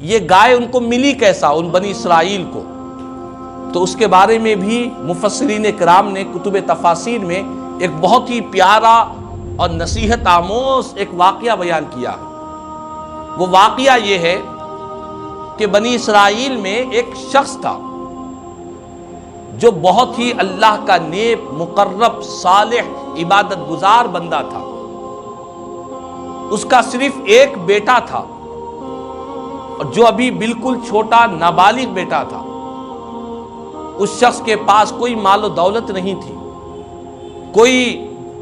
یہ گائے ان کو ملی کیسا، ان بنی اسرائیل کو؟ تو اس کے بارے میں بھی مفسرین کرام نے کتب تفاسیر میں ایک بہت ہی پیارا اور نصیحت آموز ایک واقعہ بیان کیا ہے۔ وہ واقعہ یہ ہے کہ بنی اسرائیل میں ایک شخص تھا جو بہت ہی اللہ کا نیک، مقرب، صالح، عبادت گزار بندہ تھا۔ اس کا صرف ایک بیٹا تھا، جو ابھی بالکل چھوٹا نابالغ بیٹا تھا۔ اس شخص کے پاس کوئی مال و دولت نہیں تھی، کوئی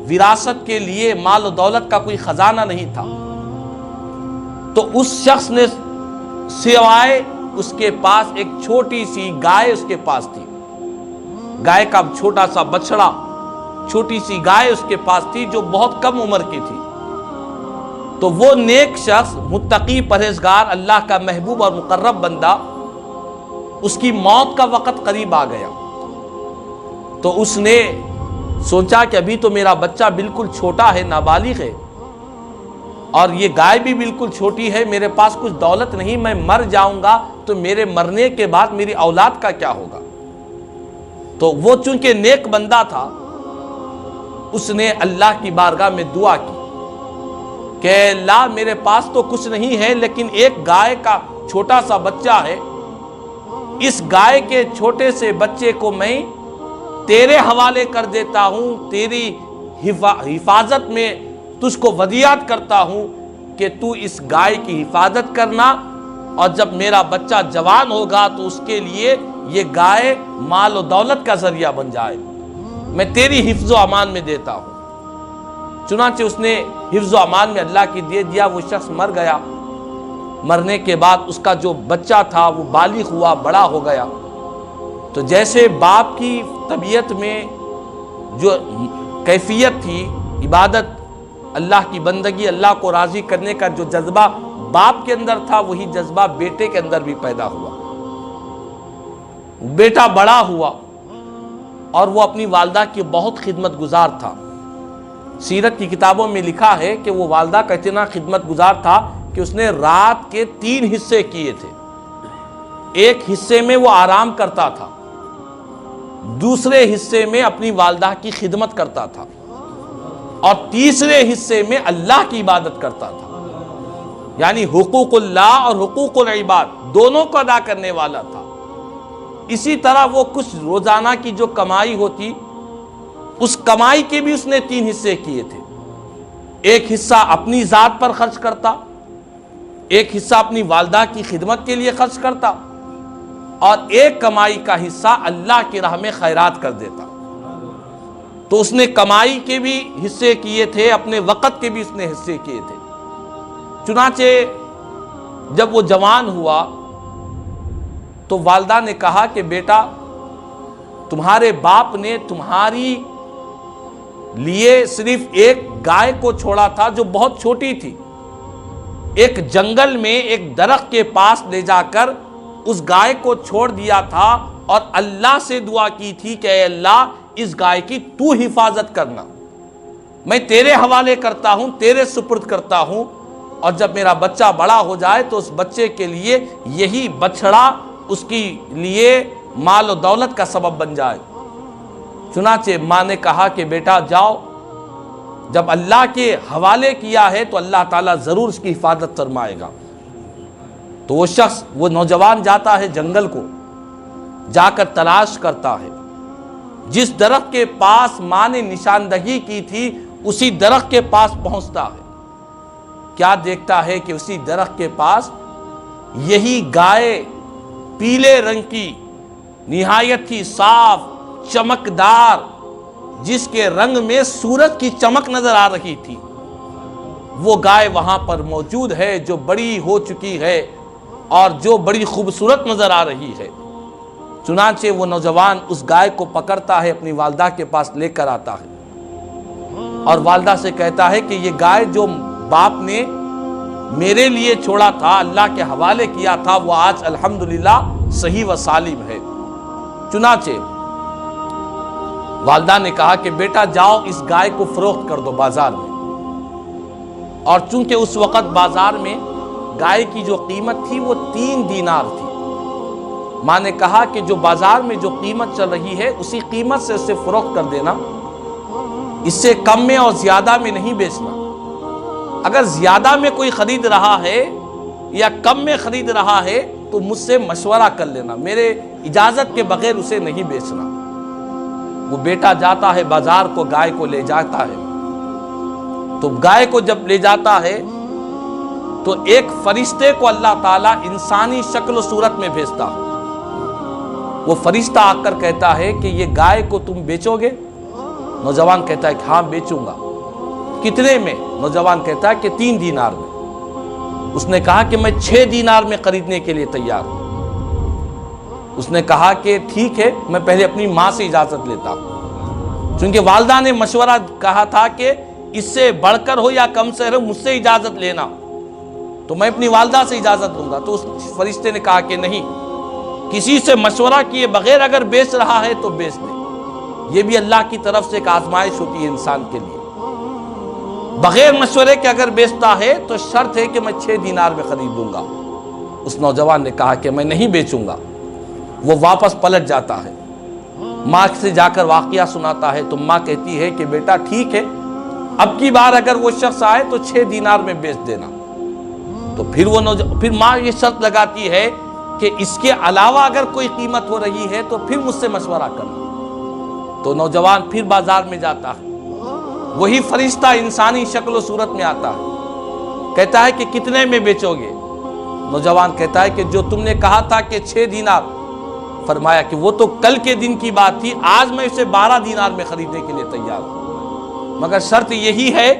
وراثت کے لیے مال و دولت کا کوئی خزانہ نہیں تھا۔ تو اس شخص نے سوائے اس کے پاس ایک چھوٹی سی گائے اس کے پاس تھی، گائے کا چھوٹا سا بچڑا، چھوٹی سی گائے اس کے پاس تھی جو بہت کم عمر کی تھی۔ تو وہ نیک شخص، متقی، پرہیزگار، اللہ کا محبوب اور مقرب بندہ، اس کی موت کا وقت قریب آ گیا۔ تو اس نے سوچا کہ ابھی تو میرا بچہ بالکل چھوٹا ہے، نابالغ ہے، اور یہ گائے بھی بالکل چھوٹی ہے، میرے پاس کچھ دولت نہیں، میں مر جاؤں گا تو میرے مرنے کے بعد میری اولاد کا کیا ہوگا؟ تو وہ چونکہ نیک بندہ تھا، اس نے اللہ کی بارگاہ میں دعا کی کہ اللہ میرے پاس تو کچھ نہیں ہے، لیکن ایک گائے کا چھوٹا سا بچہ ہے، اس گائے کے چھوٹے سے بچے کو میں تیرے حوالے کر دیتا ہوں، تیری حفاظت میں تجھ کو ودیعت کرتا ہوں کہ تو اس گائے کی حفاظت کرنا، اور جب میرا بچہ جوان ہوگا تو اس کے لیے یہ گائے مال و دولت کا ذریعہ بن جائے، میں تیری حفظ و امان میں دیتا ہوں۔ چنانچہ اس نے حفظ و امان میں اللہ کی دے دیا، وہ شخص مر گیا۔ مرنے کے بعد اس کا جو بچہ تھا وہ بالغ ہوا، بڑا ہو گیا۔ تو جیسے باپ کی طبیعت میں جو کیفیت تھی، عبادت، اللہ کی بندگی، اللہ کو راضی کرنے کا جو جذبہ باپ کے اندر تھا، وہی جذبہ بیٹے کے اندر بھی پیدا ہوا۔ بیٹا بڑا ہوا اور وہ اپنی والدہ کی بہت خدمت گزار تھا۔ سیرت کی کتابوں میں لکھا ہے کہ وہ والدہ کا اتنا خدمت گزار تھا کہ اس نے رات کے 3 حصے کیے تھے۔ ایک حصے میں وہ آرام کرتا تھا، دوسرے حصے میں اپنی والدہ کی خدمت کرتا تھا، اور تیسرے حصے میں اللہ کی عبادت کرتا تھا۔ یعنی حقوق اللہ اور حقوق العباد دونوں کو ادا کرنے والا تھا۔ اسی طرح وہ کچھ روزانہ کی جو کمائی ہوتی، اس کمائی کے بھی اس نے 3 حصے کیے تھے۔ ایک حصہ اپنی ذات پر خرچ کرتا، ایک حصہ اپنی والدہ کی خدمت کے لیے خرچ کرتا، اور ایک کمائی کا حصہ اللہ کی راہ میں خیرات کر دیتا۔ تو اس نے کمائی کے بھی حصے کیے تھے، اپنے وقت کے بھی اس نے حصے کیے تھے۔ چنانچہ جب وہ جوان ہوا تو والدہ نے کہا کہ بیٹا، تمہارے باپ نے تمہاری لیے صرف ایک گائے کو چھوڑا تھا جو بہت چھوٹی تھی، ایک جنگل میں ایک درخت کے پاس لے جا کر اس گائے کو چھوڑ دیا تھا، اور اللہ سے دعا کی تھی کہ اے اللہ اس گائے کی تو حفاظت کرنا، میں تیرے حوالے کرتا ہوں، تیرے سپرد کرتا ہوں، اور جب میرا بچہ بڑا ہو جائے تو اس بچے کے لیے یہی بچڑا اس کی لیے مال و دولت کا سبب بن جائے۔ چنانچہ ماں نے کہا کہ بیٹا جاؤ، جب اللہ کے حوالے کیا ہے تو اللہ تعالیٰ ضرور اس کی حفاظت فرمائے گا۔ تو وہ شخص، وہ نوجوان جاتا ہے جنگل کو، جا کر تلاش کرتا ہے۔ جس درخت کے پاس ماں نے نشاندہی کی تھی اسی درخت کے پاس پہنچتا ہے۔ کیا دیکھتا ہے کہ اسی درخت کے پاس یہی گائے پیلے رنگ کی، نہایت ہی صاف، چمکدار، جس کے رنگ میں سورج کی چمک نظر آ رہی تھی، وہ گائے وہاں پر موجود ہے جو بڑی ہو چکی ہے اور جو بڑی خوبصورت نظر آ رہی ہے۔ چنانچہ وہ نوجوان اس گائے کو پکڑتا ہے، اپنی والدہ کے پاس لے کر آتا ہے، اور والدہ سے کہتا ہے کہ یہ گائے جو باپ نے میرے لیے چھوڑا تھا، اللہ کے حوالے کیا تھا، وہ آج الحمدللہ صحیح و سالم ہے۔ چنانچہ والدہ نے کہا کہ بیٹا جاؤ اس گائے کو فروخت کر دو بازار میں، اور چونکہ اس وقت بازار میں گائے کی جو قیمت تھی وہ 3 دینار تھی۔ ماں نے کہا کہ جو بازار میں جو قیمت چل رہی ہے اسی قیمت سے اسے فروخت کر دینا، اس سے کم میں اور زیادہ میں نہیں بیچنا۔ اگر زیادہ میں کوئی خرید رہا ہے یا کم میں خرید رہا ہے تو مجھ سے مشورہ کر لینا، میرے اجازت کے بغیر اسے نہیں بیچنا۔ وہ بیٹا جاتا ہے بازار کو، گائے کو لے جاتا ہے، تو گائے کو جب لے جاتا ہے تو ایک فرشتے کو اللہ تعالیٰ انسانی شکل و صورت میں بھیجتا ہے۔ وہ فرشتہ آ کر کہتا ہے کہ یہ گائے کو تم بیچو گے؟ نوجوان کہتا ہے کہ ہاں بیچوں گا۔ کتنے میں؟ نوجوان کہتا ہے کہ 3 دینار میں۔ اس نے کہا کہ میں 6 دینار میں خریدنے کے لیے تیار ہوں۔ اس نے کہا کہ ٹھیک ہے، میں پہلے اپنی ماں سے اجازت لیتا ہوں، چونکہ والدہ نے مشورہ کہا تھا کہ اس سے بڑھ کر ہو یا کم سے ہو مجھ سے اجازت لینا، تو میں اپنی والدہ سے اجازت لوں گا۔ تو اس فرشتے نے کہا کہ نہیں، کسی سے مشورہ کیے بغیر اگر بیچ رہا ہے تو بیچ دے۔ یہ بھی اللہ کی طرف سے ایک آزمائش ہوتی ہے انسان کے لیے۔ بغیر مشورے کے اگر بیچتا ہے تو شرط ہے کہ میں 6 دینار میں خرید لوں گا۔ اس نوجوان نے کہا کہ میں نہیں بیچوں گا۔ وہ واپس پلٹ جاتا ہے، ماں سے جا کر واقعہ سناتا ہے، تو ماں کہتی ہے کہ بیٹا ٹھیک ہے، اب کی بار اگر وہ شخص آئے تو 6 دینار میں بیچ دینا۔ تو پھر ماں یہ شرط لگاتی ہے کہ اس کے علاوہ اگر کوئی قیمت ہو رہی ہے تو پھر مجھ سے مشورہ کرنا۔ تو نوجوان پھر بازار میں جاتا ہے، وہی فرشتہ انسانی شکل و صورت میں آتا ہے، کہتا ہے کہ کتنے میں بیچو گے؟ نوجوان کہتا ہے کہ جو تم نے کہا تھا کہ 6 دینار، فرمایا کہ وہ تو کل کے دن کی بات تھی، آج میں اسے 12 دینار میں خریدنے کے لیے تیار ہوں، مگر شرط یہی ہے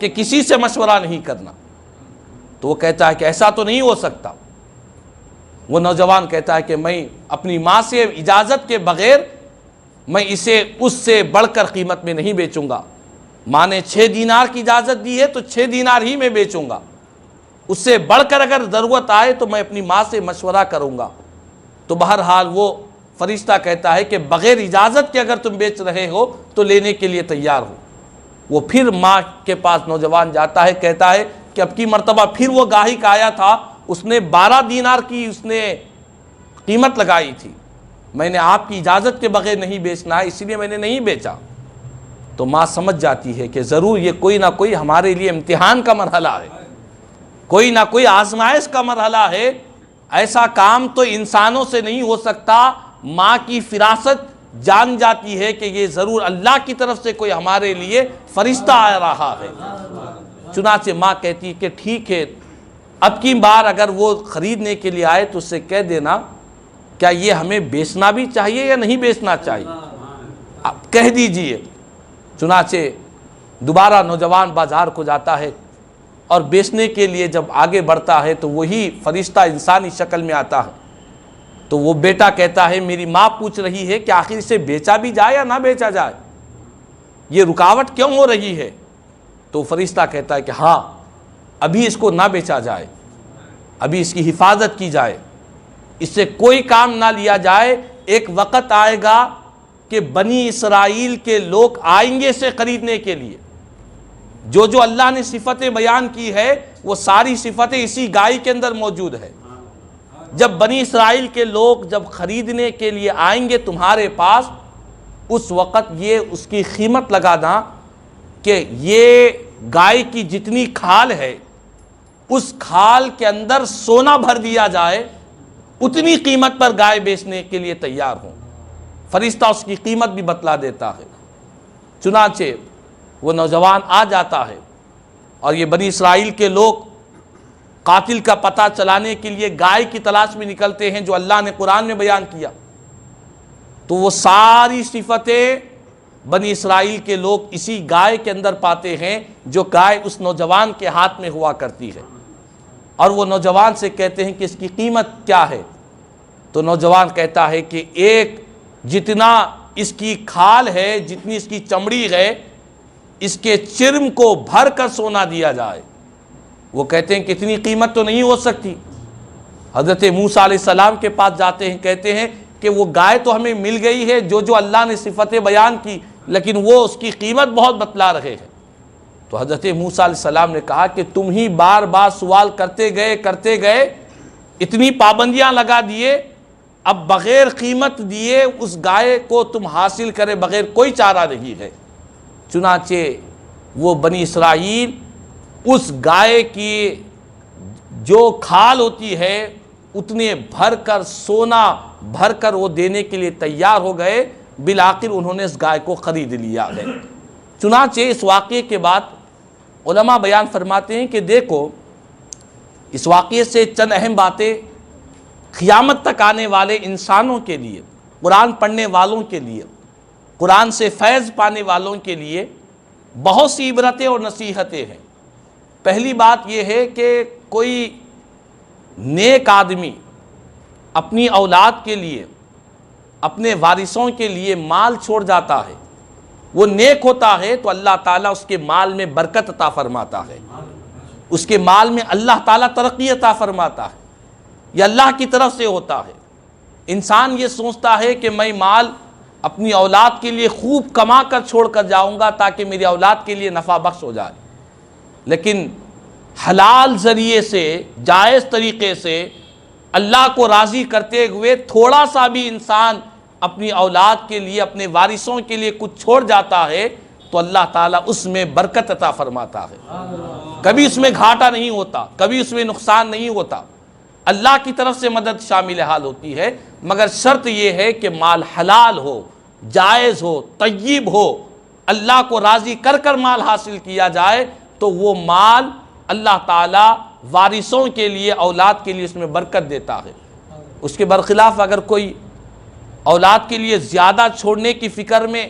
کہ کسی سے مشورہ نہیں کرنا۔ تو وہ کہتا ہے کہ ایسا تو نہیں ہو سکتا۔ وہ نوجوان کہتا ہے کہ میں اپنی ماں سے اجازت کے بغیر میں اسے اس سے بڑھ کر قیمت میں نہیں بیچوں گا۔ ماں نے 6 دینار کی اجازت دی ہے تو 6 دینار ہی میں بیچوں گا، اس سے بڑھ کر اگر ضرورت آئے تو میں اپنی ماں سے مشورہ کروں گا۔ تو بہرحال وہ فرشتہ کہتا ہے کہ بغیر اجازت کے اگر تم بیچ رہے ہو تو لینے کے لیے تیار ہو۔ وہ پھر ماں کے پاس نوجوان جاتا ہے، کہتا ہے کہ اب کی مرتبہ پھر وہ گاہک آیا تھا، اس نے 12 دینار کی اس نے قیمت لگائی تھی، میں نے آپ کی اجازت کے بغیر نہیں بیچنا ہے، اسی لیے میں نے نہیں بیچا۔ تو ماں سمجھ جاتی ہے کہ ضرور یہ کوئی نہ کوئی ہمارے لیے امتحان کا مرحلہ ہے، کوئی نہ کوئی آزمائش کا مرحلہ ہے، ایسا کام تو انسانوں سے نہیں ہو سکتا۔ ماں کی فراست جان جاتی ہے کہ یہ ضرور اللہ کی طرف سے کوئی ہمارے لیے فرشتہ آ رہا ہے۔ چنانچہ ماں کہتی ہے کہ ٹھیک ہے، اب کی بار اگر وہ خریدنے کے لیے آئے تو اس سے کہہ دینا کیا یہ ہمیں بیچنا بھی چاہیے یا نہیں بیچنا چاہیے، آپ کہہ دیجئے۔ چنانچہ دوبارہ نوجوان بازار کو جاتا ہے اور بیچنے کے لیے جب آگے بڑھتا ہے تو وہی فرشتہ انسانی شکل میں آتا ہے۔ تو وہ بیٹا کہتا ہے میری ماں پوچھ رہی ہے کہ آخر اسے بیچا بھی جائے یا نہ بیچا جائے، یہ رکاوٹ کیوں ہو رہی ہے؟ تو فرشتہ کہتا ہے کہ ہاں ابھی اس کو نہ بیچا جائے، ابھی اس کی حفاظت کی جائے، اس سے کوئی کام نہ لیا جائے۔ ایک وقت آئے گا کہ بنی اسرائیل کے لوگ آئیں گے اسے خریدنے کے لیے، جو اللہ نے صفتیں بیان کی ہے وہ ساری صفتیں اسی گائے کے اندر موجود ہے۔ جب بنی اسرائیل کے لوگ جب خریدنے کے لیے آئیں گے تمہارے پاس، اس وقت یہ اس کی قیمت لگانا کہ یہ گائے کی جتنی کھال ہے اس کھال کے اندر سونا بھر دیا جائے، اتنی قیمت پر گائے بیچنے کے لیے تیار ہوں۔ فرشتہ اس کی قیمت بھی بتلا دیتا ہے۔ چنانچہ وہ نوجوان آ جاتا ہے اور یہ بنی اسرائیل کے لوگ قاتل کا پتہ چلانے کے لیے گائے کی تلاش میں نکلتے ہیں جو اللہ نے قرآن میں بیان کیا۔ تو وہ ساری صفتیں بنی اسرائیل کے لوگ اسی گائے کے اندر پاتے ہیں جو گائے اس نوجوان کے ہاتھ میں ہوا کرتی ہے، اور وہ نوجوان سے کہتے ہیں کہ اس کی قیمت کیا ہے؟ تو نوجوان کہتا ہے کہ ایک جتنا اس کی کھال ہے، جتنی اس کی چمڑی ہے، اس کے چرم کو بھر کر سونا دیا جائے۔ وہ کہتے ہیں کہ اتنی قیمت تو نہیں ہو سکتی۔ حضرت موسیٰ علیہ السلام کے پاس جاتے ہیں، کہتے ہیں کہ وہ گائے تو ہمیں مل گئی ہے جو اللہ نے صفتیں بیان کی، لیکن وہ اس کی قیمت بہت بتلا رہے ہیں۔ تو حضرت موسیٰ علیہ السلام نے کہا کہ تم ہی بار بار سوال کرتے گئے اتنی پابندیاں لگا دیے، اب بغیر قیمت دیے اس گائے کو تم حاصل کرے بغیر کوئی چارہ نہیں ہے۔ چنانچہ وہ بنی اسرائیل اس گائے کی جو کھال ہوتی ہے اتنے بھر کر، سونا بھر کر وہ دینے کے لیے تیار ہو گئے، بالآخر انہوں نے اس گائے کو خرید لیا ہے۔ چنانچہ اس واقعے کے بعد علماء بیان فرماتے ہیں کہ دیکھو اس واقعے سے چند اہم باتیں قیامت تک آنے والے انسانوں کے لیے، قرآن پڑھنے والوں کے لیے، قرآن سے فیض پانے والوں کے لیے بہت سی عبرتیں اور نصیحتیں ہیں۔ پہلی بات یہ ہے کہ کوئی نیک آدمی اپنی اولاد کے لیے، اپنے وارثوں کے لیے مال چھوڑ جاتا ہے، وہ نیک ہوتا ہے تو اللہ تعالیٰ اس کے مال میں برکت عطا فرماتا ہے، اس کے مال میں اللہ تعالیٰ ترقی عطا فرماتا ہے، یہ اللہ کی طرف سے ہوتا ہے۔ انسان یہ سوچتا ہے کہ میں مال اپنی اولاد کے لیے خوب کما کر چھوڑ کر جاؤں گا تاکہ میری اولاد کے لیے نفع بخش ہو جائے، لیکن حلال ذریعے سے، جائز طریقے سے اللہ کو راضی کرتے ہوئے تھوڑا سا بھی انسان اپنی اولاد کے لیے، اپنے وارثوں کے لیے کچھ چھوڑ جاتا ہے تو اللہ تعالیٰ اس میں برکت عطا فرماتا ہے، کبھی اس میں گھاٹا نہیں ہوتا، کبھی اس میں نقصان نہیں ہوتا، اللہ کی طرف سے مدد شامل حال ہوتی ہے، مگر شرط یہ ہے کہ مال حلال ہو، جائز ہو، طیب ہو، اللہ کو راضی کر کر مال حاصل کیا جائے تو وہ مال اللہ تعالیٰ وارثوں کے لیے، اولاد کے لیے اس میں برکت دیتا ہے۔ اس کے برخلاف اگر کوئی اولاد کے لیے زیادہ چھوڑنے کی فکر میں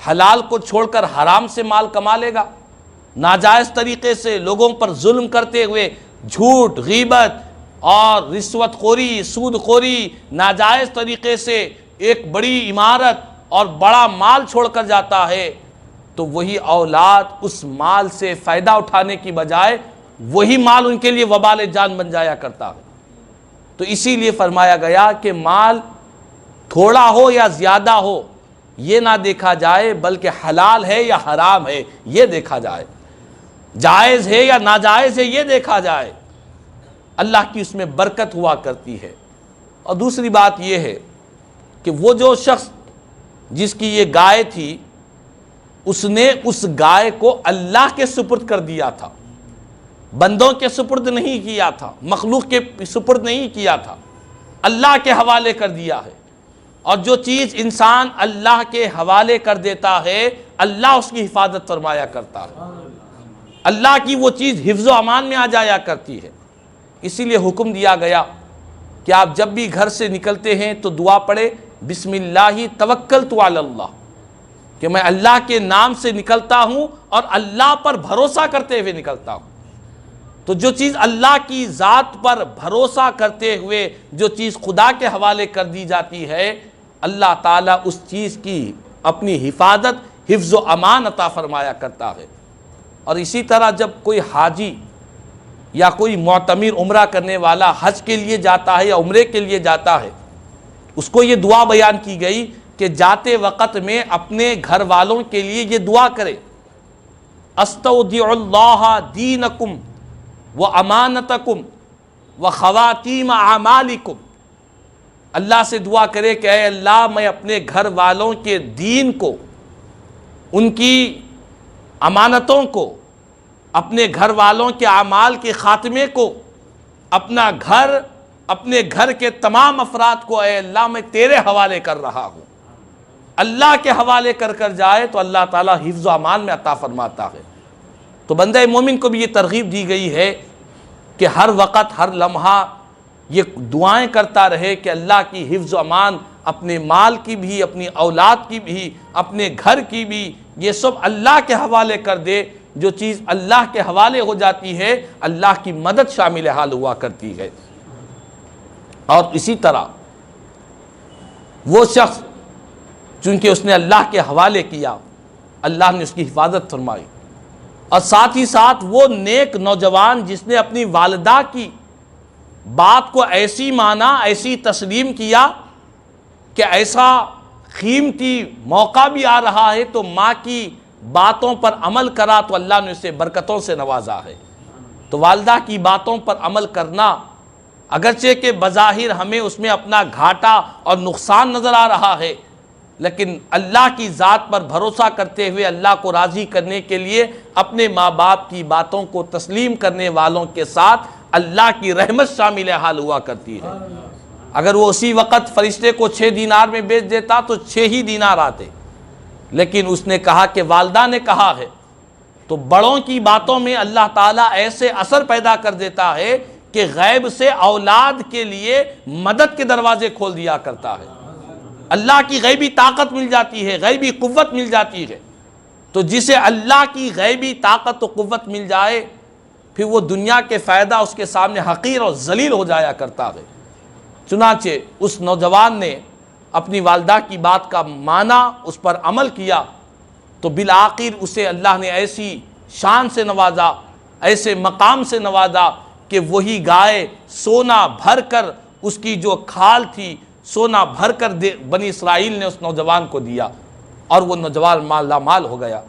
حلال کو چھوڑ کر حرام سے مال کما لے گا، ناجائز طریقے سے لوگوں پر ظلم کرتے ہوئے جھوٹ، غیبت اور رشوت خوری، سود خوری، ناجائز طریقے سے ایک بڑی عمارت اور بڑا مال چھوڑ کر جاتا ہے تو وہی اولاد اس مال سے فائدہ اٹھانے کی بجائے وہی مال ان کے لیے وبال جان بن جایا کرتا ہے۔ تو اسی لیے فرمایا گیا کہ مال تھوڑا ہو یا زیادہ ہو یہ نہ دیکھا جائے، بلکہ حلال ہے یا حرام ہے یہ دیکھا جائے، جائز ہے یا ناجائز ہے یہ دیکھا جائے، اللہ کی اس میں برکت ہوا کرتی ہے۔ اور دوسری بات یہ ہے کہ وہ جو شخص جس کی یہ گائے تھی اس نے اس گائے کو اللہ کے سپرد کر دیا تھا، بندوں کے سپرد نہیں کیا تھا، مخلوق کے سپرد نہیں کیا تھا، اللہ کے حوالے کر دیا ہے۔ اور جو چیز انسان اللہ کے حوالے کر دیتا ہے اللہ اس کی حفاظت فرمایا کرتا ہے، اللہ کی وہ چیز حفظ و امان میں آ جایا کرتی ہے۔ اسی لیے حکم دیا گیا کہ آپ جب بھی گھر سے نکلتے ہیں تو دعا پڑھے، بسم اللہ توکلت علی اللہ، کہ میں اللہ کے نام سے نکلتا ہوں اور اللہ پر بھروسہ کرتے ہوئے نکلتا ہوں۔ تو جو چیز اللہ کی ذات پر بھروسہ کرتے ہوئے جو چیز خدا کے حوالے کر دی جاتی ہے اللہ تعالیٰ اس چیز کی اپنی حفاظت، حفظ و امان عطا فرمایا کرتا ہے۔ اور اسی طرح جب کوئی حاجی یا کوئی معتمر عمرہ کرنے والا حج کے لیے جاتا ہے یا عمرے کے لیے جاتا ہے، اس کو یہ دعا بیان کی گئی کہ جاتے وقت میں اپنے گھر والوں کے لیے یہ دعا کرے، استودع اللہ دینکم و امانتکم و خواتیم اعمالکم، اللہ سے دعا کرے کہ اے اللہ میں اپنے گھر والوں کے دین کو، ان کی امانتوں کو، اپنے گھر والوں کے اعمال کے خاتمے کو، اپنا گھر، اپنے گھر کے تمام افراد کو اے اللہ میں تیرے حوالے کر رہا ہوں۔ اللہ کے حوالے کر کر جائے تو اللہ تعالیٰ حفظ و امان میں عطا فرماتا ہے۔ تو بندہ مومن کو بھی یہ ترغیب دی گئی ہے کہ ہر وقت، ہر لمحہ یہ دعائیں کرتا رہے کہ اللہ کی حفظ و امان اپنے مال کی بھی، اپنی اولاد کی بھی، اپنے گھر کی بھی، یہ سب اللہ کے حوالے کر دے۔ جو چیز اللہ کے حوالے ہو جاتی ہے اللہ کی مدد شامل حال ہوا کرتی ہے۔ اور اسی طرح وہ شخص چونکہ اس نے اللہ کے حوالے کیا اللہ نے اس کی حفاظت فرمائی، اور ساتھ ہی ساتھ وہ نیک نوجوان جس نے اپنی والدہ کی بات کو ایسی مانا، ایسی تسلیم کیا کہ ایسا قیمتی موقع بھی آ رہا ہے تو ماں کی باتوں پر عمل کرا تو اللہ نے اسے برکتوں سے نوازا ہے۔ تو والدہ کی باتوں پر عمل کرنا، اگرچہ کہ بظاہر ہمیں اس میں اپنا گھاٹا اور نقصان نظر آ رہا ہے، لیکن اللہ کی ذات پر بھروسہ کرتے ہوئے اللہ کو راضی کرنے کے لیے اپنے ماں باپ کی باتوں کو تسلیم کرنے والوں کے ساتھ اللہ کی رحمت شامل حال ہوا کرتی ہے۔ اگر وہ اسی وقت فرشتے کو 6 دینار میں بیچ دیتا تو 6 ہی دینار آتے، لیکن اس نے کہا کہ والدہ نے کہا ہے، تو بڑوں کی باتوں میں اللہ تعالیٰ ایسے اثر پیدا کر دیتا ہے کہ غیب سے اولاد کے لیے مدد کے دروازے کھول دیا کرتا ہے۔ اللہ کی غیبی طاقت مل جاتی ہے، غیبی قوت مل جاتی ہے۔ تو جسے اللہ کی غیبی طاقت و قوت مل جائے، پھر وہ دنیا کے فائدہ اس کے سامنے حقیر اور ذلیل ہو جایا کرتا ہے۔ چنانچہ اس نوجوان نے اپنی والدہ کی بات کا مانا، اس پر عمل کیا، تو بالآخر اسے اللہ نے ایسی شان سے نوازا، ایسے مقام سے نوازا کہ وہی گائے سونا بھر کر، اس کی جو کھال تھی سونا بھر کر بنی اسرائیل نے اس نوجوان کو دیا، اور وہ نوجوان مالا مال ہو گیا۔